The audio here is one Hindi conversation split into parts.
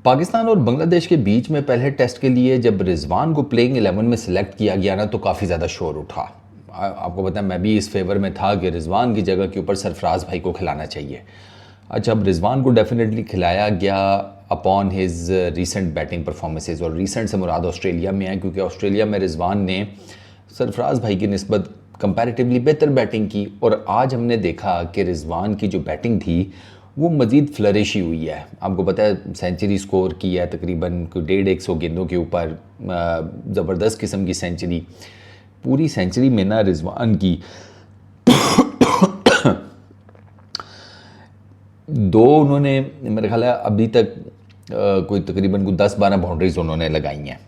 पाकिस्तान और बांग्लादेश के बीच में पहले टेस्ट के लिए जब रिजवान को प्लेइंग 11 में सिलेक्ट किया गया ना, तो काफ़ी ज़्यादा शोर उठा। आपको पता है मैं भी इस फेवर में था कि रिजवान की जगह के ऊपर सरफराज भाई को खिलाना चाहिए। अच्छा, अब रिजवान को डेफिनेटली खिलाया गया upon his recent batting performances, और रीसेंट से मुराद ऑस्ट्रेलिया में है, क्योंकि ऑस्ट्रेलिया में रिजवान ने सरफराज भाई की निस्बत कंपैरेटिवली बेहतर बैटिंग की। और आज हमने देखा कि रिजवान की जो बैटिंग थी वो मज़ीद फ्लरिश ही हुई है। आपको पता है सेंचुरी स्कोर की है तकरीबन 150 गेंदों के ऊपर, ज़बरदस्त किस्म की सेंचुरी। पूरी सेंचुरी में ना रिजवान की दो उन्होंने मेरे ख्याल है अभी तक कोई तकरीबन 10-12 बाउंड्रीज उन्होंने लगाई हैं।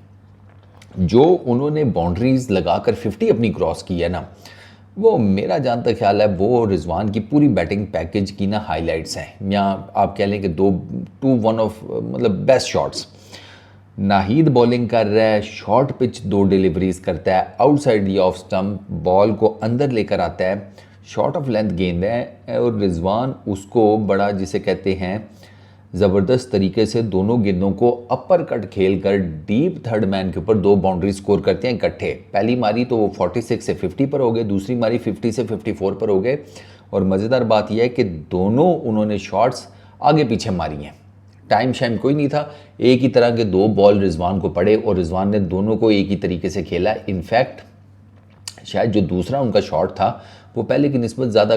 जो उन्होंने बाउंड्रीज लगाकर 50 अपनी क्रॉस की है ना, वो मेरा जहाँ तक ख्याल है वो रिजवान की पूरी बैटिंग पैकेज की ना हाइलाइट्स हैं, या आप कह लें कि वन ऑफ मतलब बेस्ट शॉट्स। नाहीद बॉलिंग कर रहा है, शॉर्ट पिच 2 डिलीवरीज करता है, outside the off stump ball को अंदर लेकर आता है, शॉर्ट ऑफ लेंथ गेंद है, और रिजवान उसको बड़ा जिसे कहते हैं ज़बरदस्त तरीके से दोनों गेंदों को अपर कट खेल कर डीप थर्ड मैन के ऊपर 2 बाउंड्री स्कोर करते हैं इकट्ठे। पहली मारी तो वो 46 से 50 पर हो गए, दूसरी मारी 50 से 54 पर हो गए। और मज़ेदार बात यह है कि दोनों उन्होंने शॉट्स आगे पीछे मारी हैं, टाइम शाइम कोई नहीं था। एक ही तरह के 2 बॉल रिजवान को पड़े और रिजवान ने दोनों को एक ही तरीके से खेला। इनफैक्ट शायद जो दूसरा उनका शॉट था वो पहले की निस्बत ज़्यादा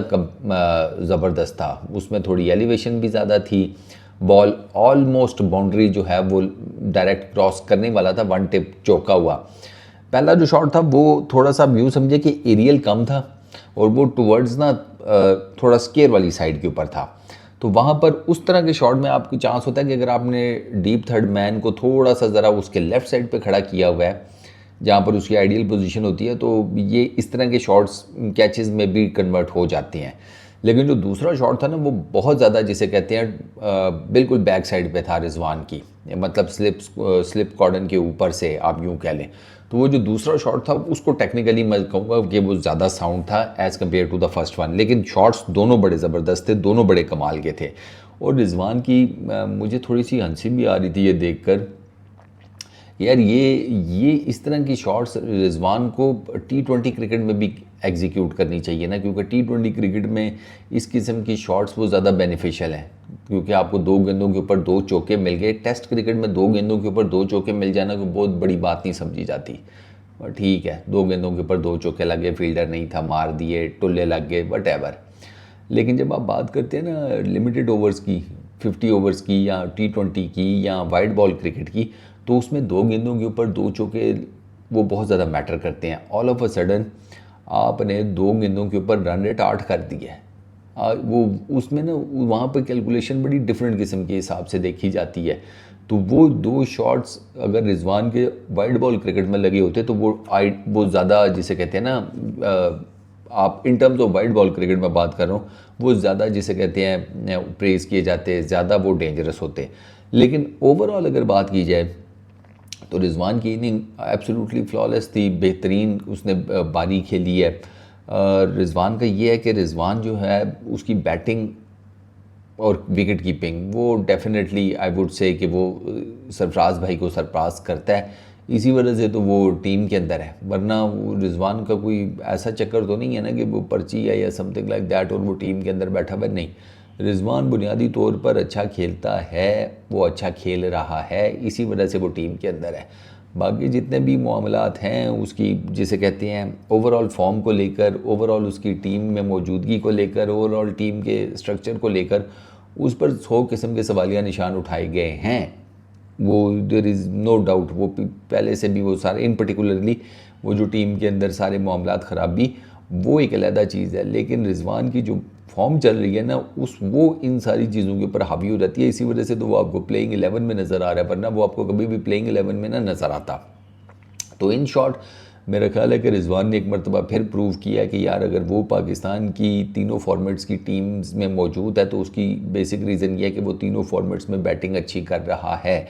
ज़बरदस्त था, उसमें थोड़ी एलिवेशन भी ज़्यादा थी, बॉल ऑलमोस्ट बाउंड्री जो है वो डायरेक्ट क्रॉस करने वाला था, 1 टिप चौका हुआ। पहला जो शॉट था वो थोड़ा सा यूँ समझे कि एरियल कम था और वो टुवर्ड्स ना थोड़ा स्केयर वाली साइड के ऊपर था। तो वहाँ पर उस तरह के शॉट में आपकी चांस होता है कि अगर आपने डीप थर्ड मैन को थोड़ा सा ज़रा उसके लेफ़्ट साइड पे खड़ा किया हुआ है जहाँ पर उसकी आइडियल पोजीशन होती है, तो ये इस तरह के शॉट्स कैचेस में भी कन्वर्ट हो जाते हैं। लेकिन जो दूसरा शॉट था ना वो बहुत ज़्यादा जिसे कहते हैं बिल्कुल बैक साइड पे था रिजवान की, मतलब स्लिप कॉर्डन के ऊपर से आप यूँ कह लें। तो वो जो दूसरा शॉट था उसको टेक्निकली मैं कहूँगा कि वो ज़्यादा साउंड था as compared to the first one. लेकिन शॉट्स दोनों बड़े ज़बरदस्त थे, दोनों बड़े कमाल के थे। और रिजवान की मुझे थोड़ी सी हंसी भी आ रही थी ये देख कर, यार ये इस तरह की शॉट्स रिजवान को T20 क्रिकेट में भी एग्जीक्यूट करनी चाहिए ना, क्योंकि T20 क्रिकेट में इस किस्म की शॉट्स वो ज़्यादा बेनिफिशियल हैं, क्योंकि आपको 2 गेंदों के ऊपर 2 चौके मिल गए। टेस्ट क्रिकेट में 2 गेंदों के ऊपर 2 चौके मिल जाना कोई बहुत बड़ी बात नहीं समझी जाती। और ठीक है, 2 गेंदों के ऊपर 2 चौके लगे, फील्डर नहीं था, मार दिए, टुल्ले लग गए, वट। लेकिन जब आप बात करते हैं ना लिमिटेड ओवर्स की, 50 ओवर्स की या T20 की या वाइड बॉल क्रिकेट की, तो उसमें 2 गेंदों के ऊपर 2 चौके वो बहुत ज़्यादा मैटर करते हैं। ऑल ऑफ अ सडन आपने 2 गेंदों के ऊपर रन रेट 8 कर दिया है। वो उसमें ना वहाँ पर कैलकुलेशन बड़ी डिफरेंट किस्म के हिसाब से देखी जाती है। तो वो 2 शॉट्स अगर रिजवान के वाइड बॉल क्रिकेट में लगे होते तो वो ज़्यादा जिसे कहते हैं ना, आप in terms of wide ball cricket में बात कर रहा हूँ, वो ज़्यादा जिसे कहते हैं प्रेज़ किए जाते, ज़्यादा वो डेंजरस होते। लेकिन ओवरऑल अगर बात की जाए तो रिजवान की इनिंग एब्सोल्युटली फ्लॉलेस थी, बेहतरीन उसने बारी खेली है। रिजवान का ये है कि रिजवान जो है उसकी बैटिंग और विकेट कीपिंग वो डेफिनेटली आई वुड से कि वो सरफराज भाई को सरपास करता है। इसी वजह से तो वो टीम के अंदर है, वरना वो रिजवान का कोई ऐसा चक्कर तो नहीं है ना कि वो पर्ची है या समथिंग लाइक दैट और वो टीम के अंदर बैठा हुआ नहीं। रिजवान बुनियादी तौर पर अच्छा खेलता है, वो अच्छा खेल रहा है, इसी वजह से वो टीम के अंदर है। बाकी जितने भी मामलात हैं उसकी जिसे कहते हैं ओवरऑल फॉर्म को लेकर, ओवरऑल उसकी टीम में मौजूदगी को लेकर, ओवरऑल टीम के स्ट्रक्चर को लेकर, उस पर 100 किस्म के सवालिया निशान उठाए गए हैं। वो देयर इज़ नो डाउट, वो पहले से भी वो सारे इन पर्टिकुलरली वो जो टीम के अंदर सारे मामलात ख़राबी वो एक अलहदा चीज़ है। लेकिन रिजवान की जो फॉर्म चल रही है ना वो इन सारी चीज़ों के ऊपर हावी हो जाती है। इसी वजह से तो वो आपको प्लेइंग 11 में नज़र आ रहा है, वरना वो आपको कभी भी प्लेइंग 11 में ना नज़र आता। तो इन शॉर्ट मेरा ख्याल है कि रिजवान ने एक मरतबा फिर प्रूव किया कि यार अगर वो पाकिस्तान की तीनों फॉर्मेट्स की टीम्स में मौजूद है तो उसकी बेसिक रीज़न ये है कि वो तीनों फॉर्मेट्स में बैटिंग अच्छी कर रहा है।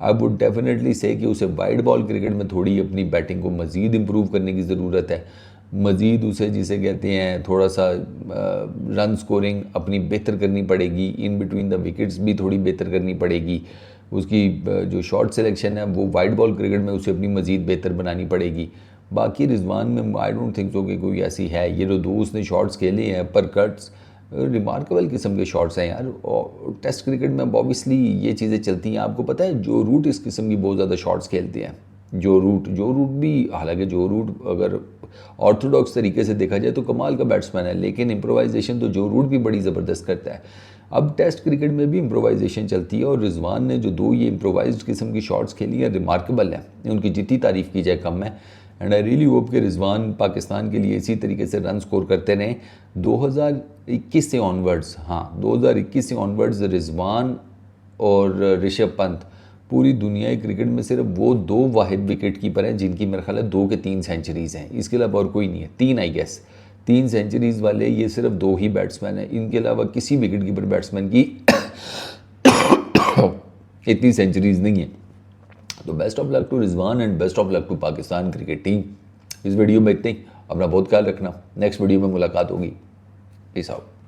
आई वुड डेफिनेटली से कि उसे वाइड बॉल क्रिकेट में थोड़ी अपनी बैटिंग को मज़ीद इम्प्रूव करने की ज़रूरत है, मज़ीद उसे जिसे कहते हैं थोड़ा सा रन स्कोरिंग अपनी बेहतर करनी पड़ेगी, इन बिटवीन द विकेट्स भी थोड़ी बेहतर करनी पड़ेगी। उसकी जो शॉट सिलेक्शन है वो वाइड बॉल क्रिकेट में उसे अपनी मज़ीद बेहतर बनानी पड़ेगी। बाकी रिजवान में आई डोंट थिंक सो कि कोई ऐसी है। ये जो दो उसने शॉट्स खेले हैं पर कट्स रिमार्केबल किस्म के शॉट्स हैं यार। और टेस्ट क्रिकेट में ऑब्वियसली ये चीज़ें चलती हैं। आपको पता है जो रूट इस किस्म की बहुत ज़्यादा शॉट्स खेलते हैं। जो रूट भी, हालांकि जो रूट अगर ऑर्थोडॉक्स तरीके से देखा जाए तो कमाल का बैट्समैन है, लेकिन इम्प्रोवाइजेशन तो जो रूट भी बड़ी ज़बरदस्त करता है। अब टेस्ट क्रिकेट में भी इम्प्रोवाइजेशन चलती है और रिजवान ने जो दो ये इम्प्रोवाइज्ड किस्म की शॉट्स खेली हैं रिमार्केबल है। उनकी जितनी तारीफ़ की जाए कम है। एंड आई रियली होप कि रिजवान पाकिस्तान के लिए इसी तरीके से रन स्कोर करते रहें 2021 से ऑनवर्ड्स। हाँ, 2021 से ऑनवर्ड्स रिजवान और ऋषभ पंत पूरी दुनिया की क्रिकेट में सिर्फ वो दो वाहिद विकेट कीपर हैं जिनकी मेरे ख्याल है 2 के 3 सेंचुरीज़ हैं। इसके अलावा और कोई नहीं है। 3 आई गेस 3 सेंचुरीज़ वाले ये सिर्फ 2 ही बैट्समैन हैं। इनके अलावा किसी विकेट कीपर बैट्समैन की इतनी सेंचुरीज़ नहीं है। तो best of luck to Rizwan and best of luck to Pakistan cricket team. इस वीडियो में इतने ही। अपना बहुत ख्याल रखना। नेक्स्ट वीडियो में मुलाकात होगी। Peace out.